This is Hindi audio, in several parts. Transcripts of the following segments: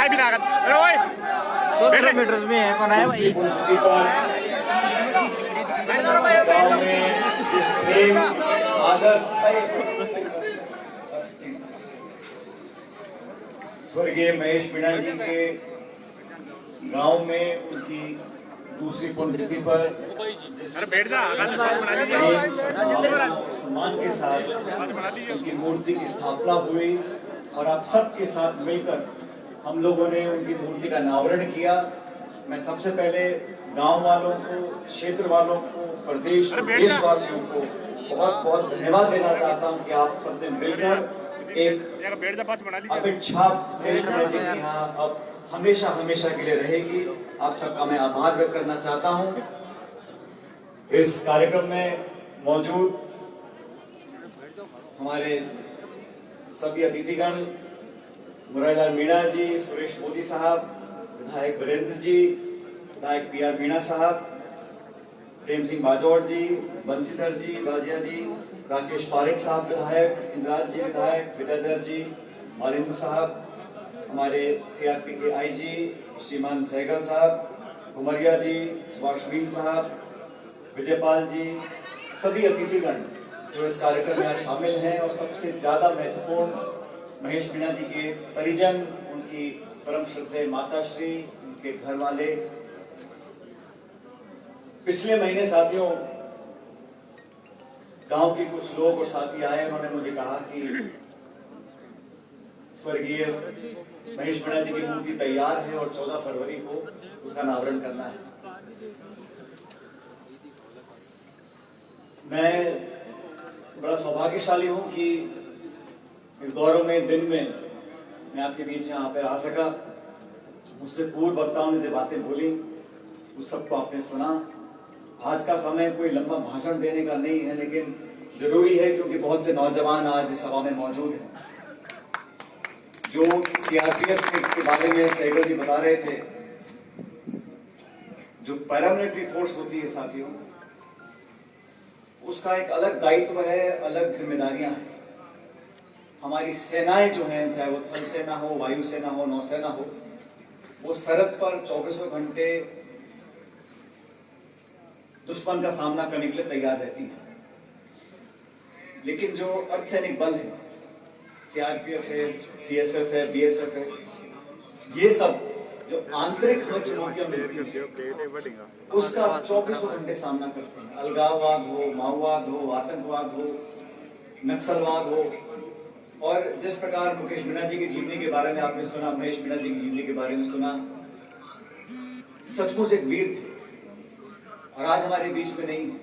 भाई भी लागत 100 किलोमीटर में है कौन है भाई गाँव में जिस प्रेम आदर स्वर्गीय महेश मीणा जी के गांव में उनकी दूसरी पुण्यतिथि पर सम्मान के साथ उनकी मूर्ति की स्थापना हुई और आप सबके साथ मिलकर हम लोगों ने उनकी मूर्ति का अनावरण किया। मैं सबसे पहले गांव वालों को, क्षेत्र वालों को, प्रदेश देशवासियों को बहुत बहुत धन्यवाद देना चाहता हूं कि आप सबने मिलकर एक अमिट छाप महेश मीणा जी के यहाँ अब हमेशा हमेशा के लिए रहेगी। आप सबका मैं आभार व्यक्त करना चाहता हूं। इस कार्यक्रम में मौजूद हमारे सभी अतिथिगण, मुरारीलाल मीणा जी, सुरेश मोदी साहब, विधायक वीरेंद्र जी, विधायक PR मीणा साहब, प्रेम सिंह बाजौड़ जी, बंशीधर जी, बाजिया जी, राकेश पारेख साहब विधायक, इंद्राज जी विधायक, विद्याधर जी, मालिंदु साहब, हमारे CRP के IG श्रीमान सहगल साहब, उमरिया जी, सुभाष मील साहब, विजयपाल जी, सभी अतिथिगण जो इस कार्यक्रम में आज शामिल हैं और सबसे ज्यादा महत्वपूर्ण महेश मीणा जी के परिजन, उनकी परम श्रद्धेय माताश्री, उनके घर वाले। पिछले महीने साथियों गांव के कुछ लोग और साथी आए, उन्होंने मुझे कहा कि स्वर्गीय महेश मीणा जी की मूर्ति तैयार है और 14 फरवरी को उसका अनावरण करना है। मैं बड़ा सौभाग्यशाली हूं कि इस गौरवमय दिन में मैं आपके बीच यहाँ पर आ सका। मुझसे पूर्व वक्ताओं ने जो बातें बोली उस सबको आपने सुना। आज का समय कोई लंबा भाषण देने का नहीं है, लेकिन जरूरी है क्योंकि बहुत से नौजवान आज इस सभा में मौजूद हैं। जो CRPF के बारे में सहगल जी बता रहे थे, जो पैरामिलिट्री फोर्स होती है साथियों, उसका एक अलग दायित्व है, अलग जिम्मेदारियां हैं। हमारी सेनाएं जो हैं, चाहे वो थल सेना हो, वायु सेना हो, नौसेना हो, वो सरहद पर 24 घंटे दुश्मन का सामना करने के लिए तैयार रहती है। लेकिन जो अर्धसैनिक बल है, CRPF है, CSF है, BSF है, ये सब जो आंतरिक हमें चुनौतियां मिलती हैं उसका 24 घंटे सामना करते हैं। अलगाववाद हो, माओवाद हो, आतंकवाद हो, नक्सलवाद हो। और जिस प्रकार मुकेश मीणा जी की जीवनी के बारे में आपने सुना, महेश मीणा जी की जीवनी के बारे में सुना, सचमुच एक वीर थे और आज हमारे बीच में नहीं है।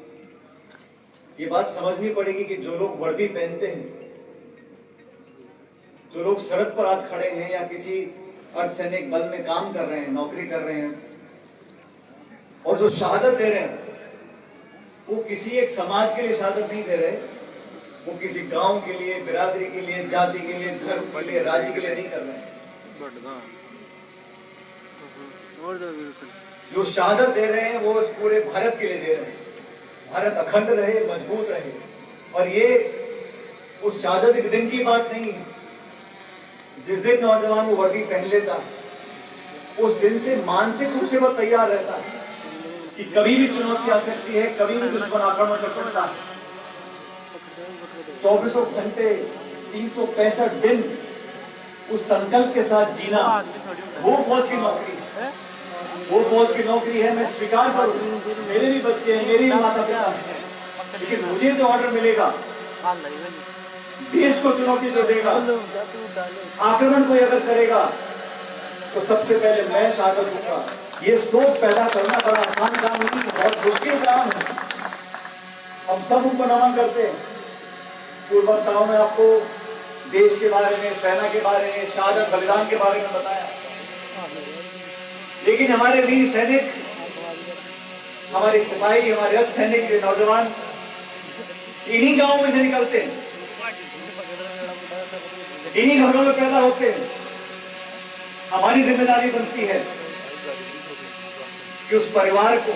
ये बात समझनी पड़ेगी कि जो लोग वर्दी पहनते हैं, जो लोग सरहद पर आज खड़े हैं या किसी अर्धसैनिक बल में काम कर रहे हैं, नौकरी कर रहे हैं, और जो शहादत दे रहे हैं, वो किसी एक समाज के लिए शहादत नहीं दे रहे, वो किसी गांव के लिए, बिरादरी के लिए, जाति के लिए, धर्म के लिए, राज्य के लिए नहीं कर रहे हैं। जो शहादत दे रहे हैं वो इस पूरे भारत के लिए दे रहे हैं। भारत अखंड रहे, मजबूत रहे। और ये उस शहादत के दिन की बात नहीं है। जिस दिन नौजवान वो वर्दी पहन लेता, उस दिन से मानसिक रूप से वह तैयार रहता है कि कभी भी चुनौती आ सकती है, कभी भी दुश्मन आक्रमण कर सकता है। 24 घंटे 365 दिन उस संकल्प के साथ जीना, वो फौज की नौकरी है। वो फौज की नौकरी है। मैं स्वीकार करूं, मेरे भी बच्चे हैं, मेरे भी माता पिता हैं, लेकिन मुझे जो ऑर्डर मिलेगा, देश को चुनौती जो देगा, आक्रमण कोई अगर करेगा तो सबसे पहले मैं शहादत दूंगा। ये सोच पैदा करना बड़ा आसान काम नहीं, बहुत मुश्किल काम है। हम सब उनको नमन करते हैं। पूर्ववक्ताओं ने आपको देश के बारे में, सेना के बारे में, शहादत बलिदान के बारे में बताया, लेकिन हमारे वीर सैनिक, हमारे सिपाही, हमारे अर्धसैनिक के नौजवान इन्हीं गांवों में से निकलते हैं, इन्हीं घरों में पैदा होते हैं। हमारी जिम्मेदारी बनती है कि उस परिवार को,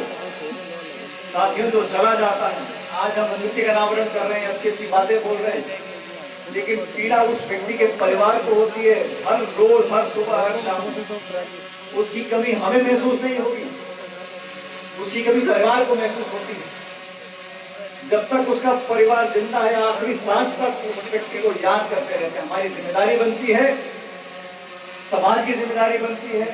साथियों, जो चला जाता है, आज हम नृत्य का अनावरण कर रहे हैं, अच्छी अच्छी बातें बोल रहे हैं, लेकिन पीड़ा उस व्यक्ति के परिवार को होती है, हर रोज, हर सुबह, हर शाम। उसकी कमी हमें महसूस नहीं होगी, उसकी कमी परिवार को महसूस होती है। जब तक उसका परिवार जिंदा है, आखिरी सांस तक उस व्यक्ति को याद करते रहते हैं। हमारी जिम्मेदारी बनती है, समाज की जिम्मेदारी बनती है,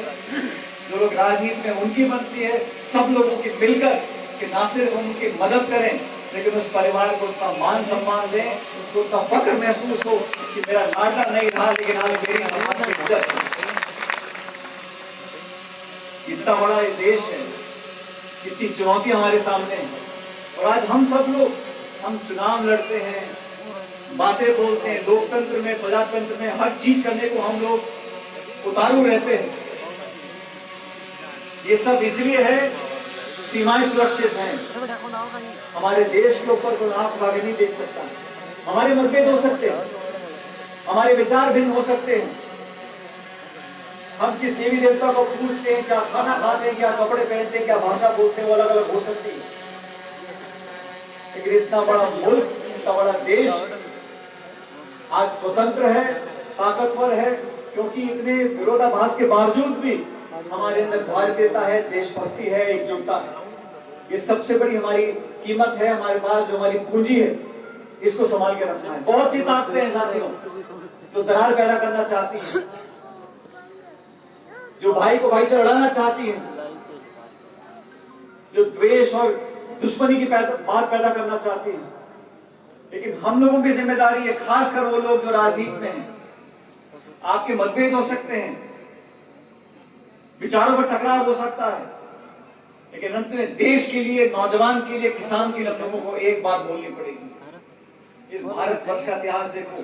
जो लोग राजनीति में उनकी बनती है, सब लोगों की मिलकर कि ना सिर्फ उनकी मदद करें, लेकिन उस परिवार को उतना मान सम्मान दें, उसको उतना फख्र महसूस हो कि मेरा लाडला नहीं रहा, लेकिन आज मेरी समाज की इज्जत है। इतना बड़ा ये देश है, कितनी चुनौतियां हमारे सामने हैं, और आज हम सब लोग, हम चुनाव लड़ते हैं, बातें बोलते हैं, लोकतंत्र में, प्रजातंत्र में हर चीज करने को हम लोग उतारू रहते हैं। ये सब इसलिए है, सीमाएं सुरक्षित हैं, हमारे देश के ऊपर कोई आंख उठा के नहीं देख सकता। हमारे मतभेद हो सकते हैं, हमारे विचार भिन्न हो सकते हैं, हम किस देवी देवता को पूजते हैं, क्या खाना खाते हैं, क्या कपड़े पहनते हैं, क्या भाषा बोलते हैं, वो अलग अलग हो सकती है। लेकिन इतना बड़ा मुल्क, इतना बड़ा देश आज स्वतंत्र है, ताकतवर है, क्योंकि इतने विरोधाभास के बावजूद भी हमारे अंदर भारतीयता है, देशभक्ति है, एकजुटता है। ये सबसे बड़ी हमारी कीमत है। हमारे पास जो हमारी पूंजी है, इसको संभाल के रखना है। बहुत सी ताकतें हैं साथियों, जो दरार पैदा करना चाहती हैं, जो भाई को भाई से लड़ाना चाहती हैं, जो द्वेष और दुश्मनी की बात पैदा करना चाहती हैं। लेकिन हम लोगों की जिम्मेदारी है, खासकर वो लोग जो राजनीति में हैं। आपके मतभेद हो सकते हैं, विचारों पर टकराव हो सकता है, लेकिन अंत में देश के लिए, नौजवान के लिए, किसान के लिए लोगों को एक बात बोलनी पड़ेगी। इस भारत वर्ष का इतिहास देखो,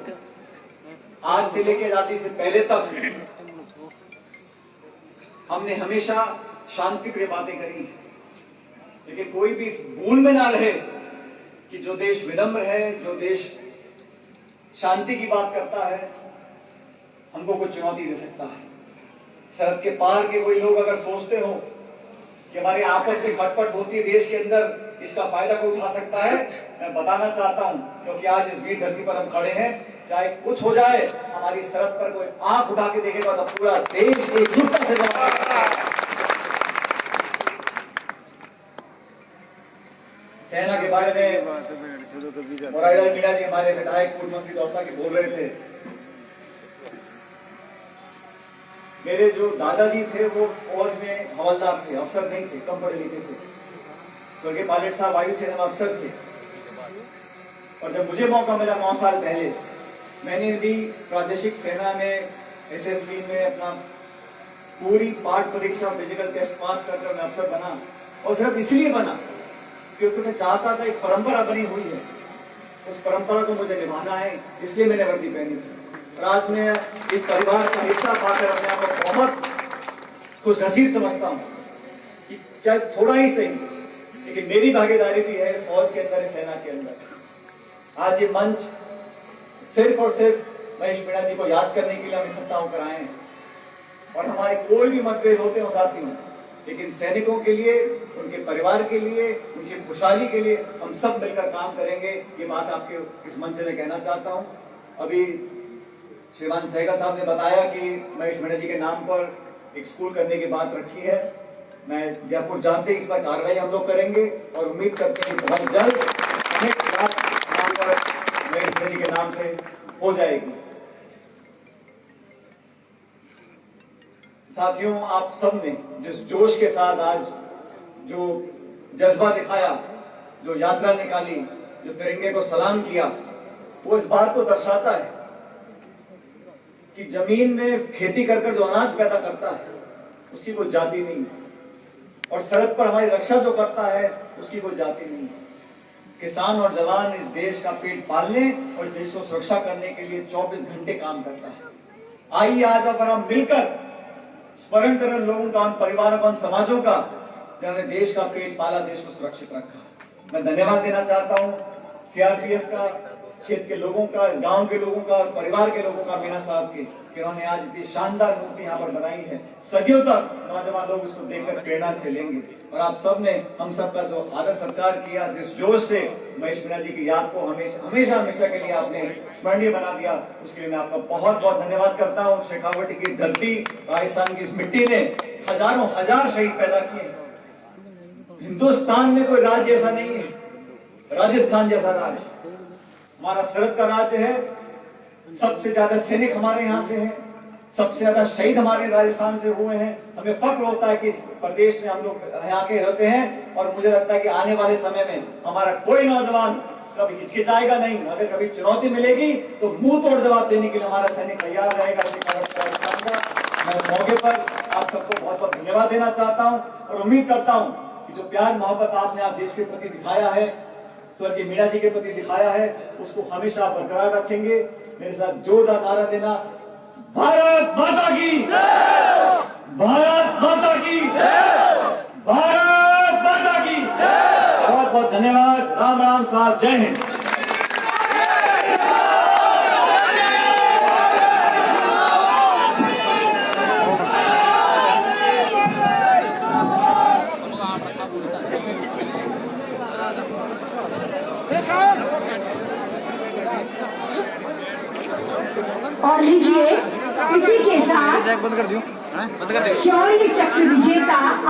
आज से लेकर आजादी से पहले तक हमने हमेशा शांति प्रिय बातें करी, लेकिन कोई भी इस भूल में ना रहे कि जो देश विनम्र है, जो देश शांति की बात करता है, हमको कुछ चुनौती दे सकता है। सरहद के पार के कोई लोग अगर सोचते हो कि हमारे आपस में खटपट होती है देश के अंदर, इसका फायदा कोई उठा सकता है, मैं बताना चाहता हूं, क्योंकि आज इस वीर धरती पर हम खड़े हैं, चाहे कुछ हो जाए, हमारी सरहद पर कोई आंख उठा के देखेगा तो पूरा देश एकजुटता से लड़ेगा। सेना के बारे में मुरारीलाल मीणा जी, हमारे विधायक, पूर्व मंत्री दौसा के बोल रहे थे। मेरे जो दादाजी थे वो फौज में हवलदार थे, अफसर नहीं थे, कम पढ़े लिखे थे। स्वर्गीय पायलट साहब वायुसेना में अफसर थे, और जब मुझे मौका मिला 9 साल पहले, मैंने भी प्रादेशिक सेना में, एसएसबी में अपना पूरी पाठ परीक्षा, फिजिकल टेस्ट पास कर मैं अफसर बना। और सिर्फ इसलिए बना क्योंकि मैं चाहता था, एक परंपरा बनी हुई है, उस परंपरा को मुझे निभाना है, इसलिए मैंने वर्दी पहनी थी। आज मैं इस परिवार का हिस्सा पाकर अपने आप को बहुत खुश नसीब समझता हूँ कि चाहे थोड़ा ही सही, लेकिन मेरी भागीदारी भी है इस फौज के अंदर, इस सेना के अंदर। आज ये मंच सिर्फ और सिर्फ महेश मीणा जी को याद करने के लिए हम इकट्ठा होकर आए हैं, और हमारे कोई भी मतभेद होते हो साथियों, लेकिन सैनिकों के लिए, उनके परिवार के लिए, उनकी खुशहाली के लिए हम सब मिलकर काम करेंगे। ये बात आपके इस मंच से मैं कहना चाहता हूँ। अभी श्रीमान सहगल साहब ने बताया कि महेश मीणा जी के नाम पर एक स्कूल करने की बात रखी है। मैं जयपुर जानते इस पर कार्रवाई हम लोग करेंगे, और उम्मीद करते हैं कि बहुत जल्द अनेक बात यहाँ पर महेश मीणा जी के नाम से हो जाएगी। साथियों, आप सब ने जिस जोश के साथ आज जो जज्बा दिखाया, जो यात्रा निकाली, जो तिरंगे को सलाम किया, वो इस बात को दर्शाता है कि जमीन में खेती कर जो अनाज पैदा करता है, उसकी कोई जाति नहीं है, और सरहद पर हमारी रक्षा जो करता है, उसकी कोई जाति नहीं है। किसान और जवान इस देश का पेट पालने और इस देश को सुरक्षा करने के लिए 24 घंटे काम करता है। आइए आज अगर हम मिलकर स्मरण करें लोगों का, उन परिवारों का, उन समाजों का, जिन्होंने देश का पेट पाला, देश को सुरक्षित रखा। मैं धन्यवाद देना चाहता हूँ सीआरपीएफ का, क्षेत्र के लोगों का, इस गांव के लोगों का, परिवार के लोगों का, मीणा साहब के, कि उन्होंने आज इतनी शानदार मूर्ति यहाँ पर बनाई है। सदियों तक नौजवान लोग इसको देखकर प्रेरणा से लेंगे। और आप सब ने हम सब का जो आदर सत्कार किया, जिस जोश से महेश मीणा जी की याद को हमेशा हमेशा के लिए आपने स्मरणीय बना दिया, उसके लिए मैं आपका बहुत बहुत धन्यवाद करता हूँ। शेखावटी की धरती, राजस्थान की इस मिट्टी ने हजारों हजार शहीद पैदा किए। हिंदुस्तान में कोई राज्य ऐसा नहीं है, राजस्थान जैसा राज्य हमारा सरहद का राज्य है। सबसे ज्यादा सैनिक हमारे यहाँ से हैं, सबसे ज्यादा शहीद हमारे राजस्थान से हुए हैं। हमें फक्र होता है कि इस प्रदेश में हम लोग यहाँ के रहते हैं। और मुझे लगता है कि आने वाले समय में हमारा कोई नौजवान कभी हिचकिचाएगा नहीं। अगर कभी चुनौती मिलेगी तो मुंह तोड़ जवाब देने के लिए हमारा सैनिक तैयार रहेगा। मैं इस मौके पर आप सबको बहुत बहुत धन्यवाद देना चाहता हूँ और उम्मीद करता हूँ कि जो प्यार मोहब्बत आपने आज देश के प्रति दिखाया है, स्वर्गीय मीणा जी के प्रति दिखाया है, उसको हमेशा बरकरार रखेंगे। मेरे साथ जोरदार नारा देना, भारत माता की जय! भारत माता की जय! भारत माता की जय! बहुत बहुत धन्यवाद। राम राम साहब, जय हिंद। और लीजिए इसी के साथ बंद कर दियो, बंद कर दियो। शौर्य चक्र विजेता